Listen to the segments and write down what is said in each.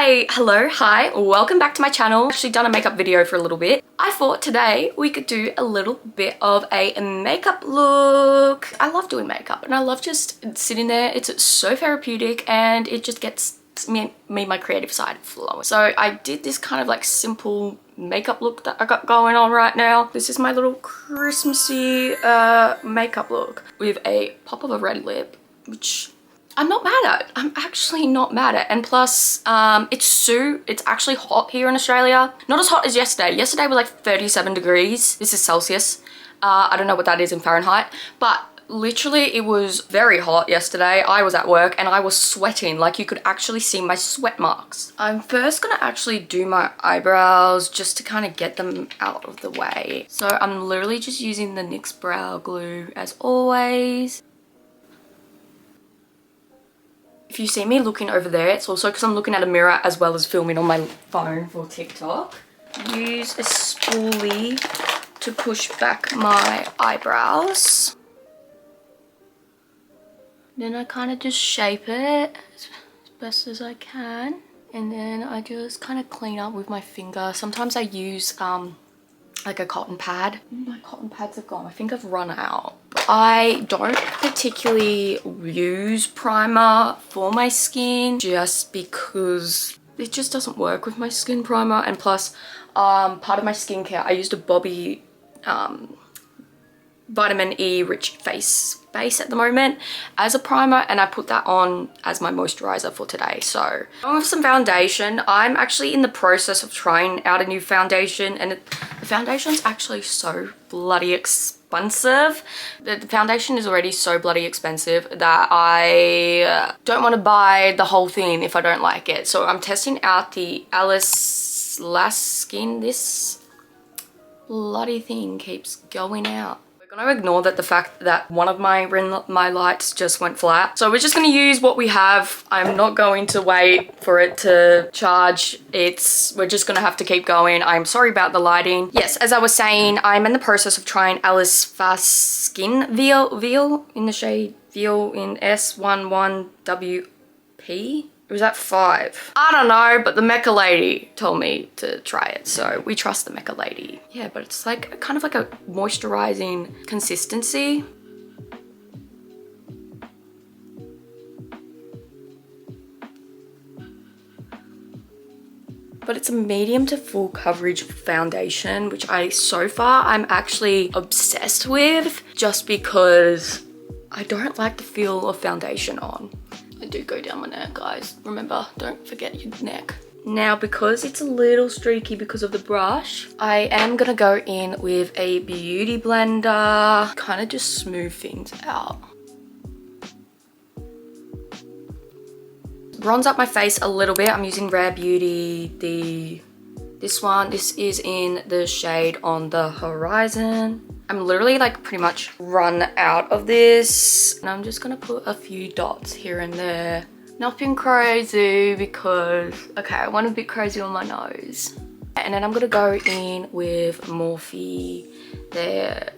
Hi, welcome back to my channel. I've actually done a makeup video for a little bit. I thought today we could do a little bit of a makeup look. I love doing makeup and I love just sitting there. It's so therapeutic and it just gets me my creative side flowing. So I did this kind of like simple makeup look that I got going on right now. This is my little Christmassy makeup look with a pop of a red lip, which I'm not mad at. I'm actually not mad at. And plus, it's actually hot here in Australia. Not as hot as yesterday. Yesterday was like 37 degrees. This is Celsius. I don't know what that is in Fahrenheit, but literally it was very hot yesterday. I was at work and I was sweating. Like you could actually see my sweat marks. I'm first gonna actually do my eyebrows just to kind of get them out of the way. So I'm literally just using the NYX brow glue as always. If you see me looking over there, it's also because I'm looking at a mirror as well as filming on my phone for TikTok. Use a spoolie to push back my eyebrows. Then I kind of just shape it as best as I can. And then I just kind of clean up with my finger. Sometimes I use like a cotton pad. My cotton pads are gone. I think I've run out. I don't particularly use primer for my skin just because it just doesn't work with my skin primer. And plus, part of my skincare, I used a Bobbi vitamin E rich face base at the moment as a primer, and I put that on as my moisturizer for today. So going with some foundation. I'm actually in the process of trying out a new foundation, and the foundation's actually so bloody expensive. The foundation is already so bloody expensive that I don't want to buy the whole thing if I don't like it. So I'm testing out the Alice Last Skin. This bloody thing keeps going out. I'm gonna ignore the fact that one of my lights just went flat. So we're just gonna use what we have. I'm not going to wait for it to charge. We're just gonna have to keep going. I'm sorry about the lighting. Yes, as I was saying, I'm in the process of trying Alice Fast Skin Veil in the shade Veil in S11WP. Or was that 5? I don't know, but the Mecca lady told me to try it, so we trust the Mecca lady. Yeah, but it's like kind of like a moisturizing consistency. But it's a medium to full coverage foundation, which so far I'm actually obsessed with just because I don't like the feel of foundation on. I do go down my neck, guys. Remember, don't forget your neck. Now, because it's a little streaky because of the brush, I am gonna go in with a beauty blender, kind of just smooth things out. Bronze up my face a little bit. I'm using Rare Beauty, this one. This is in the shade On the Horizon. I'm literally like pretty much run out of this, and I'm just gonna put a few dots here and there. Nothing crazy because, okay, I went a bit crazy on my nose. And then I'm gonna go in with Morphe, their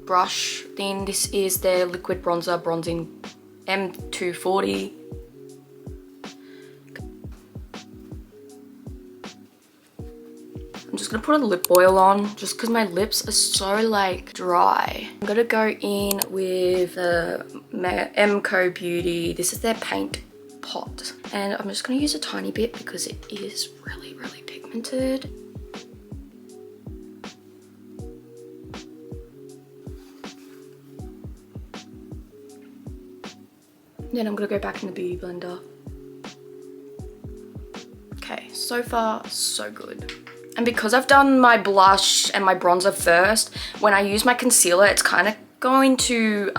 brush thing. This is their liquid bronzer, bronzing M240. I'm just gonna put a lip oil on just because my lips are so like dry. I'm gonna go in with Mco Beauty. This is their paint pot. And I'm just gonna use a tiny bit because it is really, really pigmented. Then I'm gonna go back in the beauty blender. Okay, so far so good. And because I've done my blush and my bronzer first, when I use my concealer, it's kind of going to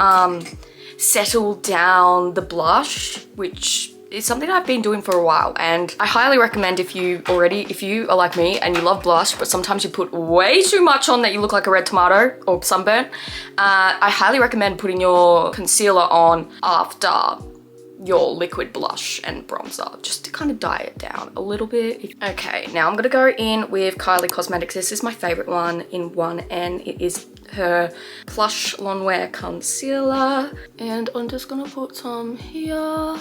settle down the blush, which is something I've been doing for a while. And I highly recommend if you are like me and you love blush, but sometimes you put way too much on that you look like a red tomato or sunburnt, I highly recommend putting your concealer on after your liquid blush and bronzer just to kind of dye it down a little bit. Okay, now I'm gonna go in with Kylie Cosmetics. This is my favorite one in 1N. It is her Plush Longwear Concealer, and I'm just gonna put some here,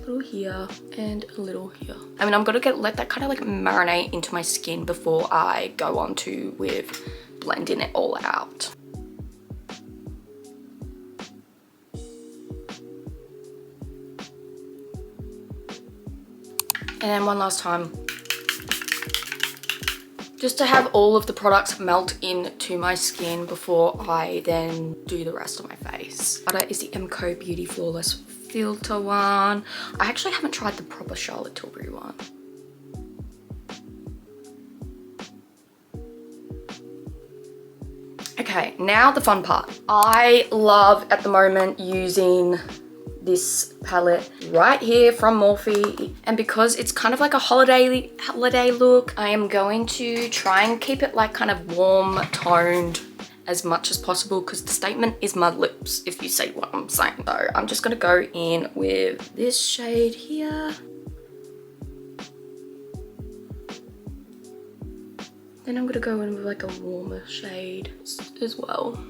little here and a little here. I mean, I'm gonna let that kind of like marinate into my skin before I go on to with blending it all out. And then one last time, just to have all of the products melt into my skin before I then do the rest of my face. That is the MCO Beauty Flawless Filter one. I actually haven't tried the proper Charlotte Tilbury one. Okay, now the fun part. I love at the moment using this palette right here from Morphe, and because it's kind of like a holiday look, I am going to try and keep it like kind of warm toned as much as possible, because the statement is my lips, if you see what I'm saying. So I'm just gonna go in with this shade here. Then I'm gonna go in with like a warmer shade as well.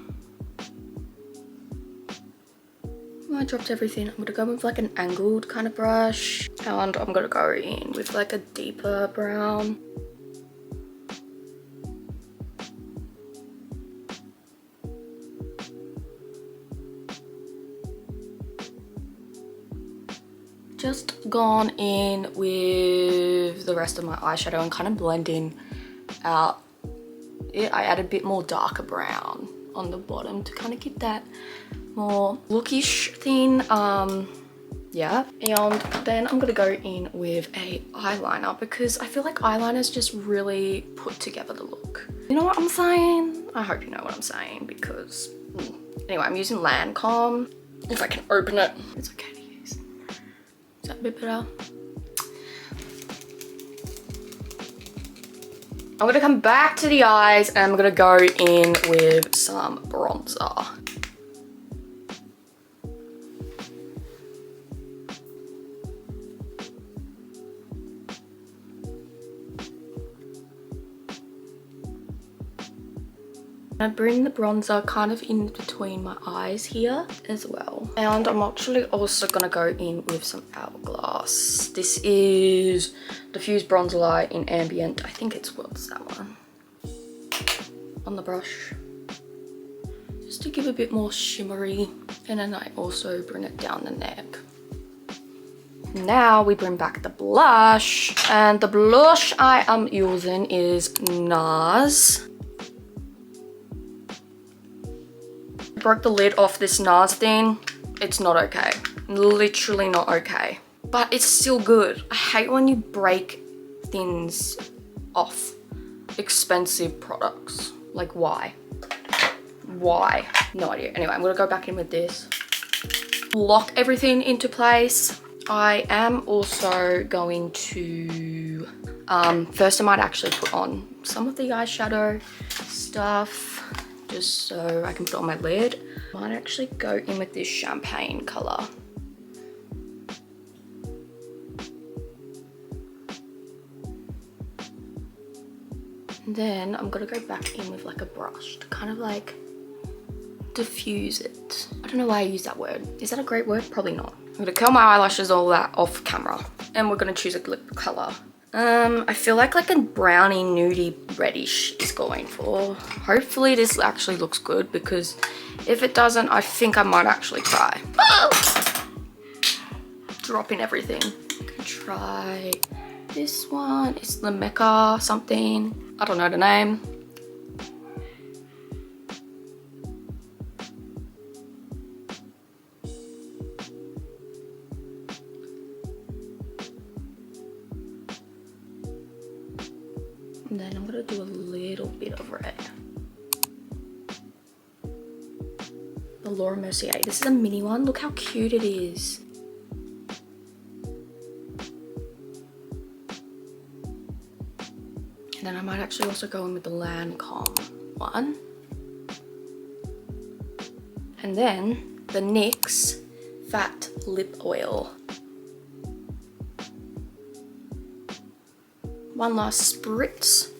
I dropped everything. I'm gonna go with like an angled kind of brush, and I'm gonna go in with like a deeper brown. Just gone in with the rest of my eyeshadow and kind of blending out it. I added a bit more darker brown on the bottom to kind of give that more lookish thing. Yeah, and then I'm gonna go in with a eyeliner, because I feel like eyeliners just really put together the look. You know what I'm saying? I hope you know what I'm saying, because anyway, I'm using Lancome. If I can open it, it's okay to use. Is that a bit better? I'm gonna come back to the eyes and I'm gonna go in with some bronzer. I bring the bronzer kind of in between my eyes here as well. And I'm actually also gonna go in with some Hourglass. This is Diffuse Bronzer Light in Ambient. I think it's, what's that one? On the brush. Just to give a bit more shimmery. And then I also bring it down the neck. Now we bring back the blush. And the blush I am using is NARS. Broke the lid off this NARS thing. It's not okay. Literally not okay. But it's still good. I hate when you break things off expensive products. Like, why? Why? No idea. Anyway, I'm gonna go back in with this. Lock everything into place. I am also going to, first I might actually put on some of the eyeshadow stuff, just so I can put it on my lid. Might actually go in with this champagne color. And then I'm gonna go back in with like a brush to kind of like diffuse it. I don't know why I use that word. Is that a great word? Probably not. I'm gonna curl my eyelashes, all that off camera. And we're gonna choose a lip color. I feel like a brownie nudie reddish is going for. Hopefully this actually looks good, because if it doesn't, I think I might actually cry. Oh! Dropping everything. I can try this one. It's the Mecca something. I don't know the name. And then I'm gonna do a little bit of red. The Laura Mercier. This is a mini one. Look how cute it is. And then I might actually also go in with the Lancome one. And then the NYX Fat Lip Oil. One last spritz.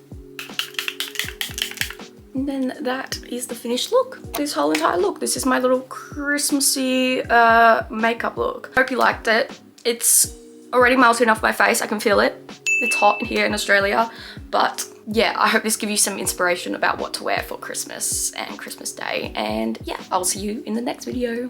And then that is the finished look. This whole entire look. This is my little Christmassy makeup look. Hope you liked it. It's already melting off my face. I can feel it. It's hot here in Australia, but yeah, I hope this gives you some inspiration about what to wear for Christmas and Christmas Day. And yeah, I'll see you in the next video.